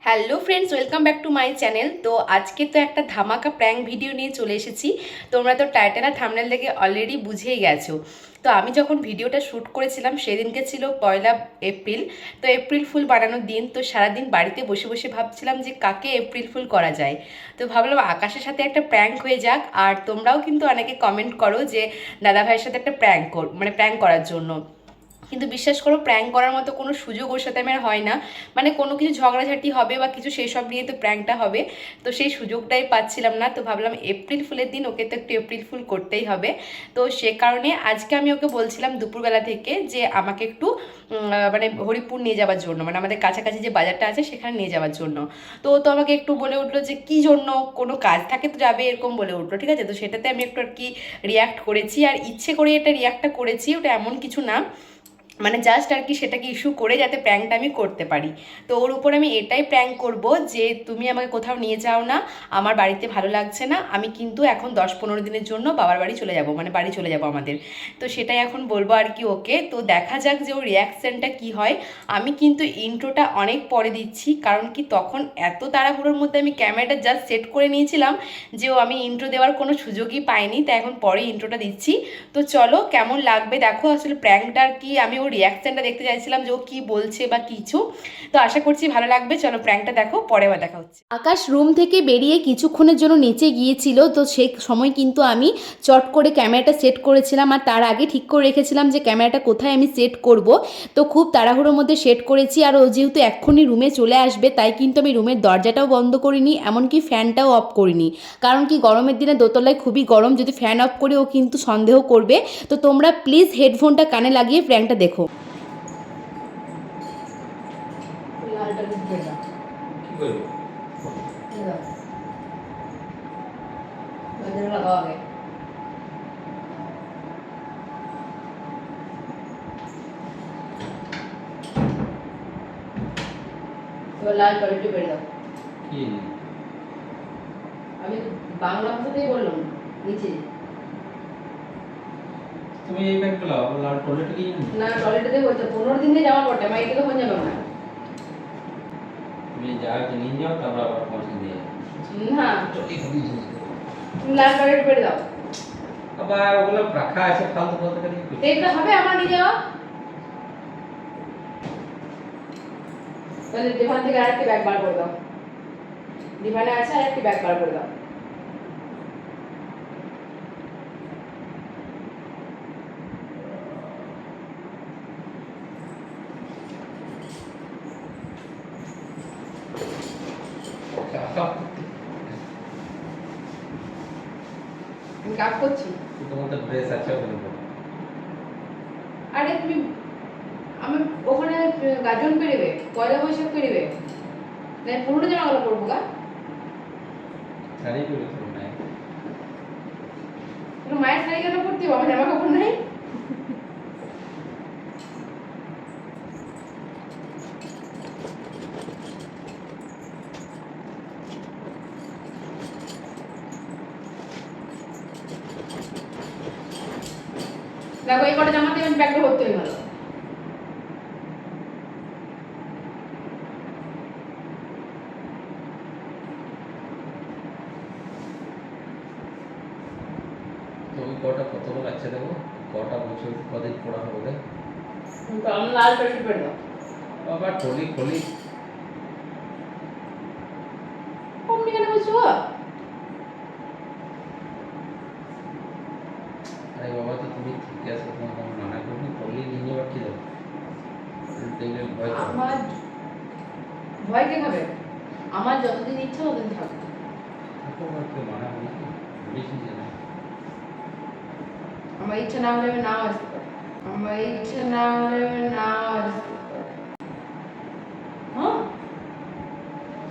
Hello friends, welcome back to my channel. তো আজকে তো একটা ধামাকা প্র্যাঙ্ক ভিডিও নিয়ে চলে এসেছি। তোমরা তো টাইটেল আর থাম্বনেল দেখে অলরেডি বুঝেই গেছো। তো আমি যখন ভিডিওটা শ্যুট করেছিলাম সেদিনকে ছিল 1 এপ্রিল। তো এপ্রিল ফুল বানানোর দিন। তো সারাদিন বাড়িতে বসে বসে ভাবছিলাম যে কাকে এপ্রিল ফুল করা যায়। তো ভাবলাম আকাশের সাথে একটা প্র্যাঙ্ক হয়ে যাক। আর তোমরাও কিন্তু অনেকে কমেন্ট করো যে দাদা ভাইয়ের সাথে একটা প্র্যাঙ্ক করার জন্য। কিন্তু বিশ্বাস করো, প্র্যাঙ্ক করার মতো কোনো সুযোগ ওর সাথে আমার হয় না। মানে কোনো কিছু ঝগড়াঝাটি হবে বা কিছু সেই সব নিয়ে তো প্র্যাঙ্কটা হবে। তো সেই সুযোগটাই পাচ্ছিলাম না। তো ভাবলাম এপ্রিল ফুলের দিন ওকে তো একটু এপ্রিল ফুল করতেই হবে। তো সে কারণে আজকে আমি ওকে বলছিলাম দুপুরবেলা থেকে যে আমাকে একটু মানে হরিপুর নিয়ে যাওয়ার জন্য, মানে আমাদের কাছাকাছি যে বাজারটা আছে সেখানে নিয়ে যাওয়ার জন্য। তো ও তো আমাকে একটু বলে উঠলো যে কি জন্য, কোনো কাজ থাকে তো যাবে, এরকম বলে উঠলো। ঠিক আছে, তো সেটাতে আমি একটু আর কি রিয়াক্ট করেছি। আর ইচ্ছে করে এটা রিয়াক্টটা করেছি, ওটা এমন কিছু না, মানে জাস্ট আর কি সেটাকে ইস্যু করে যাতে প্র্যাঙ্কটা আমি করতে পারি। তো ওর উপর আমি এটাই প্র্যাঙ্ক করব যে তুমি আমাকে কোথাও নিয়ে যাও না, আমার বাড়িতে ভালো লাগছে না, আমি কিন্তু এখন 10-15 দিনের জন্য বাবার বাড়ি চলে যাব, মানে বাড়ি চলে যাব আমাদের। তো সেটাই এখন বলবো আর কি ওকে। তো দেখা যাক যে ওর রিয়াকশানটা কি হয়। আমি কিন্তু ইন্ট্রোটা অনেক পরে দিচ্ছি, কারণ কি তখন এত তাড়াহুড়োর মধ্যে আমি ক্যামেরাটা জাস্ট সেট করে নিয়েছিলাম যে ও আমি ইন্ট্রো দেওয়ার কোনো সুযোগই পাইনি। তাই এখন পরে ইন্ট্রোটা দিচ্ছি। তো চলো কেমন লাগবে দেখো। আসলে প্র্যাঙ্কটার কি, আমি ওর রিয়াকশনটা দেখতে চাইছিলাম যে ও কি বলছে বা কিছু। তো আশা করছি ভালো লাগবে। চলো প্র্যাঙ্কটা দেখো, পরে আবার দেখা হচ্ছে। আকাশ রুম থেকে বেরিয়ে কিছুক্ষণের জন্য নিচে গিয়েছিল। তো সেই সময় কিন্তু আমি চট করে ক্যামেরাটা সেট করেছিলাম, আর তার আগে ঠিক করে রেখেছিলাম যে ক্যামেরাটা কোথায় আমি সেট করব। তো খুব তাড়াহুড়োর মধ্যে সেট করেছি। আর ও যেহেতু এক্ষুনি রুমে চলে আসবে, তাই কিন্তু আমি রুমের দরজাটাও বন্ধ করিনি, এমনকি ফ্যানটাও অফ করিনি। কারণ কি গরমের দিনে দোতলায় খুবই গরম, যদি ফ্যান অফ করে ও কিন্তু সন্দেহ করবে। তো তোমরা প্লিজ হেডফোনটা কানে লাগিয়ে প্র্যাঙ্কটা দেখো। লাল টমেটো বেড়ে দাও। আমি বাংলা ভাষাতেই বললাম নিচে। তুমি এই ব্যাগটা লাও, লাল টয়লেটে কি জানো? না, টয়লেটে বলতে 15 দিনে যাওয়ার পর আমার এদিকে হয়ে যাবে না। তুমি যা নিয়ে যাও, তারপর আবার পৌঁছে দিয়ে না, চলি খুবই জিনিস। তুমি লাল টয়লেট বেড়ে দাও। আবার ওগুলো রাখা আছে ফালতু বলতে গেলে কি? দেখতে হবে আমার নিয়ে যাওয়া। তাহলে ডিভান থেকে আরেকটি ব্যাগ বার করে দাও। ডিভানে আছে আরেকটি ব্যাগ বার করে দাও। আমি কাজ করছি। তোমার তো ড্রেস আছে বলবো। আরে তুমি, আমি ওখানে গাজন পেরিবে, পয়লা বৈশাখ পেরিবে, তাই পুরোনো জামাগুলো পরবো গা। শাড়ি পরে তো নাই। তোর মায়ের শাড়ি কেন পরতে হবে, আমার জামা কাপড় নাই। দেখো এই কটা জামাতে আমি ব্যাগটা ভর্তি হয়ে গেল। তো ওই কটা কত বড় আছে দেখো, কটা বছর কদিন পড়া হবে। তো আমি লাল প্যান্ট পরে দাও। বাবা টলি খলি। অমনি কেন বলছো? আরে বাবা, তো তুমি ঠিক আছে, তোমার কোনো মানা করবি, টলি নিয়ে যাওয়ার কি দাও দেখলে ভয় করো। আমার ভয় কে খাবে? আমার যতদিন ইচ্ছা ততদিন থাকবে। থাকো, আর কেউ মানা হবে নাকি? বলেছি যে না। আমার ইচ্ছা না হলে আমি নাও আসতে পারি। আমার ইচ্ছা না হলে আমি নাও আসতে পারি। হ্যাঁ,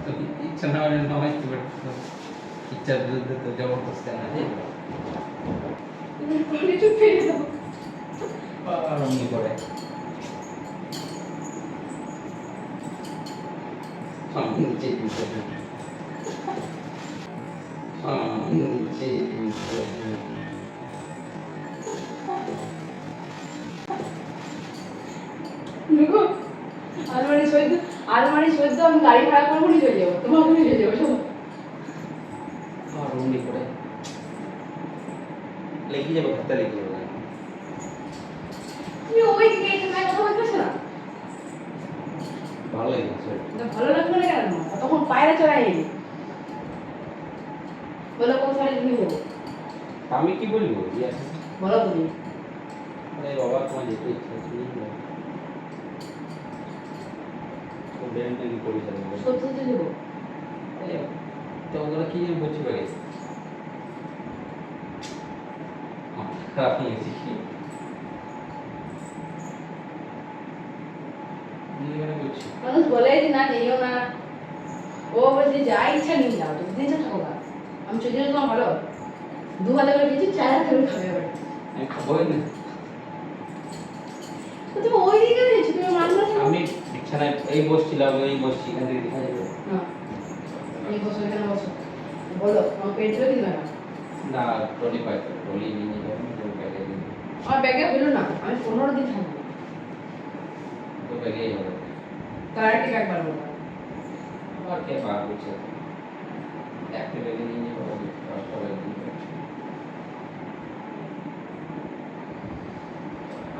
তো ইচ্ছা না হলে না আসতে পারে, ইচ্ছার বিরুদ্ধে তো জবরদস্তি আনা যায়। তুমি বলে চুপ ফিরে দাও। আর অমনি করে নিচে দিতে নিচে দেখো আলমারি সই আলমারি সদ্য আমি গাড়ি ভাড়া করবো নিয়ে চলে যাবো, তোমাকে নিয়ে চলে যাবো শোনো। আর রুম করে লেগে যাবো, খাতা লেগে যাবো। তুমি ওই দিকে এখানে কথা বলতেছ না? ভালো লেগেছে। ভালো লাগবে না কেন? তখন পায়রা চড়াই এলি বলো কোন শাড়ি নিয়ে যাবো? আমি কি বলবো? বলো তুমি। আরে বাবা, তোমার যেতে ইচ্ছা আছে নিয়ে যাও। ও ব্যান্ড কি করে যাবে? সত্যি সত্যি যাবো। তো ওগুলো কি যে বুঝতে পারি খারাপ লেগেছে কি নিয়ে বুঝছি। মানুষ বলে যে না যেও না, ও বলছে যা ইচ্ছা নিয়ে যাও, তো দিন থাকো না। আমি চলে গেলে তোমার ভালো, 2000 করে দিচ্ছি, 4000 করে খাবে এবার। আমি খাবোই না। তো তুমি ওই দিকে দিয়েছো, তুমি মানবে না? আমি বিছানায় এই বসছিলাম, এই বসছি, এখান থেকে দেখা যাবে না এই বছর এখানে বসো, বলো আমার পেট ধরে দিবে না। না? ট্রলি পাইতো, ট্রলি নিয়ে যাবো তো ব্যাগে দিন, আমার ব্যাগে হলো না, আমি 15 দিন থাকবো। তো ব্যাগেই হবে। তার ঠিক একবার বলো। আবার কে বার করছে? একটা ব্যাগে নিয়ে যাবো, 10টা ব্যাগ নিয়ে যাবো।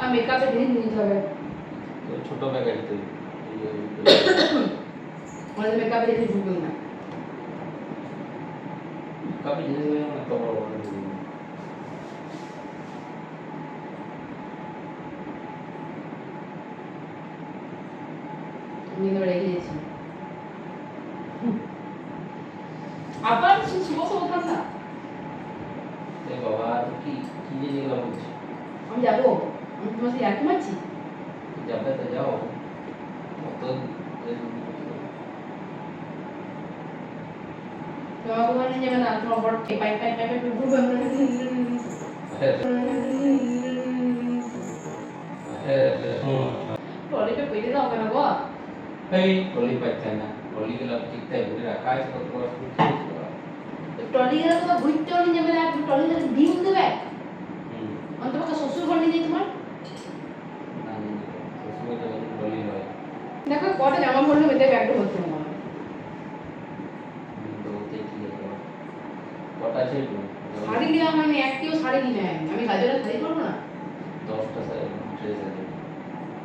আর মেকআপের জিনিস নিতে হবে, তো ছোট ব্যাগ আছে তো মানে মেকআপের জিনিস ঢুকবে না। কাপি জিনিস নিয়ে না তো বড় বড় জিনিস। নিয়ে রেখে দিয়েছি। আবার শুভ শুভ ঠান্ডা। এ বাবা, তো কি কি যে যেগুলো বলছি, আমি যাবো, আমি তোমার সাথে একই মারছি। যাবে তো যাও। অত তোমার কোথাও নিয়ে যাবে না, তোমার বড় পাই পাই পাই পাই ঘুরবে। ট্রলিটা পেটে দাও কেন গো? এই ট্রলি পাইছে না, ট্রলি গুলো ঠিকঠাক ঘুরে রাখা আছে, কত বড় ট্রলি গেলে তো ঘুরতে নিয়ে যাবে না, ট্রলি গেলে ডিম দেবে। হুম তোমাকে শ্বশুর ঘর নিয়ে যাই তোমার। না শ্বশুর যাবে ট্রলি হয়। দেখো কটা জামা পরলে মেয়েদের ব্যাগটা ভর্তি হবে আমার। তো দেখি কটা আছে শাড়ি নেওয়া হয়নি, একটিও শাড়ি কিনে আনি আমি। গাজরে শাড়ি পরবো না? 10টা ড্রেস আছে।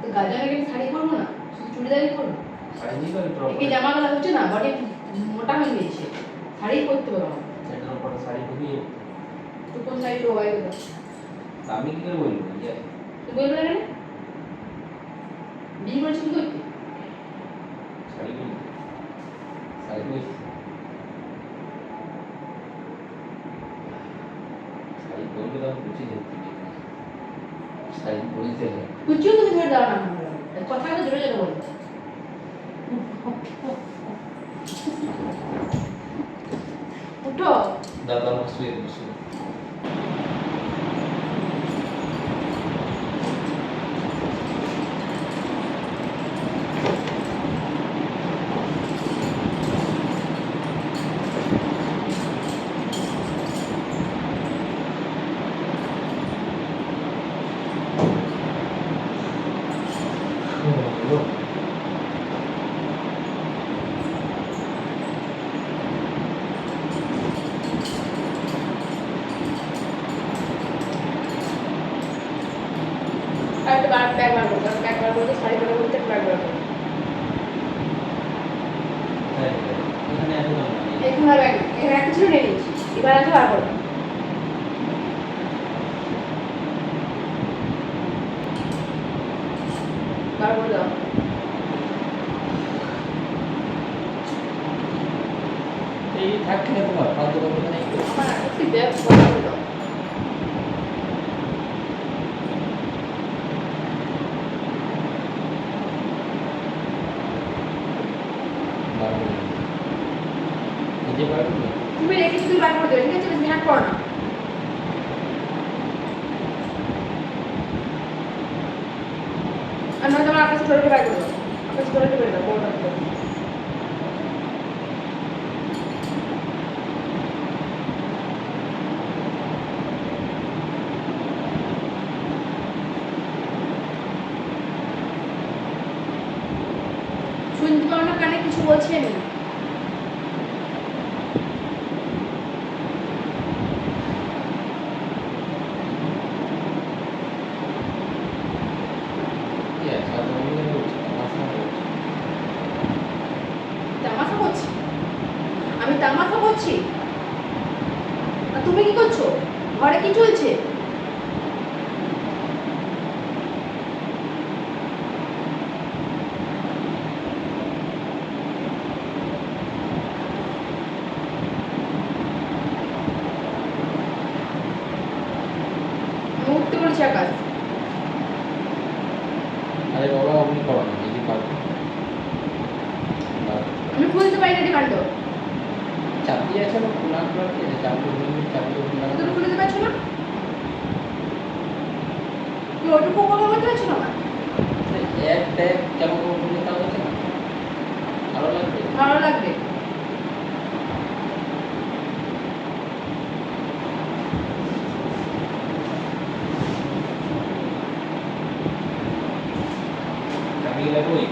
তো গাজরে কিন্তু শাড়ি পরবো না, শুধু চুড়িদারই পরবো। শাড়ি নিয়ে গেলে টপ এই জামাগুলো হচ্ছে না, বডি মোটা হয়ে গিয়েছে, শাড়ি পরতে পারবো না। সেটার উপর শাড়ি ঢুকিয়ে তো কোন শাড়ি তো ওয়াই দেবো? আমি কি করে বলবো? তুই বলবে না কেন? বিয়ে করেছি কি করতে? শাড়ি বলবো, শাড়ি বলছি, শাড়ি বলবে তো বুঝি দেখতে শাড়ি বলতে হবে। কুচিও তুমি ধরে দাও না, কথাগুলো জোরে জোরে বলো। উঠো। দাদা আমার শুয়ে বসে আর একটা ব্যাগ বার করবো, ব্যাগ বার করতে শাড়ি পরে বলতে ব্যাগ বার করবো। এখানে আসো না। এখন আর ব্যাগ এখানে একটা ছিল নিয়ে নিচ্ছি, এবার আছে বার করবো। বার করে দাও। এই থাকছে না তোমার ফালতু কথা নেই। আমার একটি ব্যাগ বার করে দাও। নিজে পারবে না। তুমি রেখেছি, তুমি বার করে দেবে, ঠিক আছে? তুমি হ্যাক করো না। আর নয়তো আমার আকাশ ধরে বার করে দাও, আকাশ ধরে বের দাও বড়টা করে। শুনতে পাও না গুছিয়ে নিই। কি আছে আর তুমি বলছো আমার সাথে তামাশা করছি? আমি তামাশা করছি? আর তুমি কি করছো? ঘরে কি চলছে? আমি উঠতে বলেছি আকাশ। আরে বাবা আপনি করো না যদি পারো আমি খুলতে পারি না ডিমান্ড। চাবি আছে না খোলা খোলা কি আছে চাবি খোলা তুমি খুলে দিতে পারছো না? তুমি ওইটুকু কথা বলতে পারছো না? একটা জামা কাপড় খুলে তাও হচ্ছে না ভালো লাগবে ভালো লাগবে। চাবি লাগবে ওই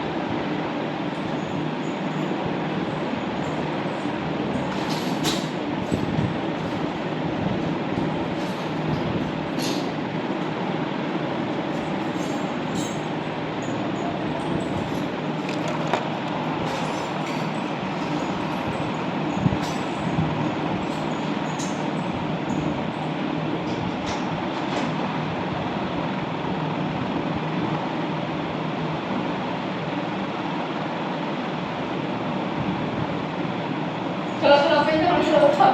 চলো চলো ওপেন করো, চলো উঠো।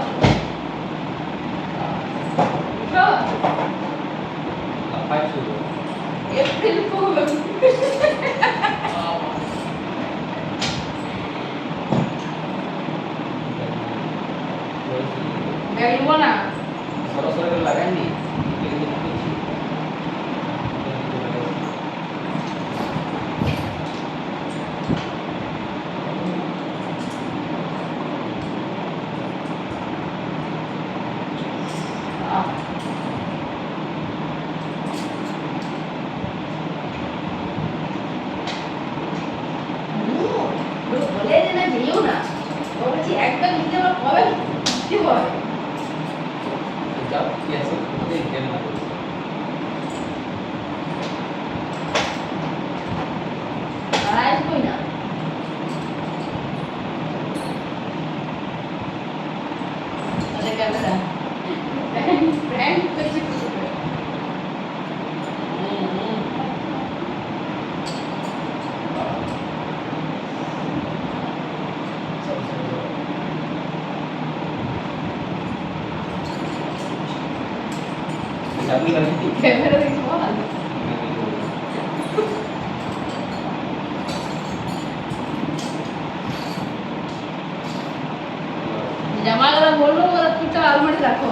উঠো। লাফাই শুরু এপ্রিল ফুল। ব্যাগ নেবো না। সরাসরি লাগাইনি বলে যে না যেও না, ও বলছি একদম নিতে আমার কবে কি হয়? যাও কি আছে দেখে না আর আসবোই না। আরে ক্যামেরা ব্র্যান্ড পেয়েছে কিছু করে। চাবি লাগিয়ে ক্যামেরা দেখি বল। জামাগুলো বললো ওরা তুই তো আলমারি রাখো।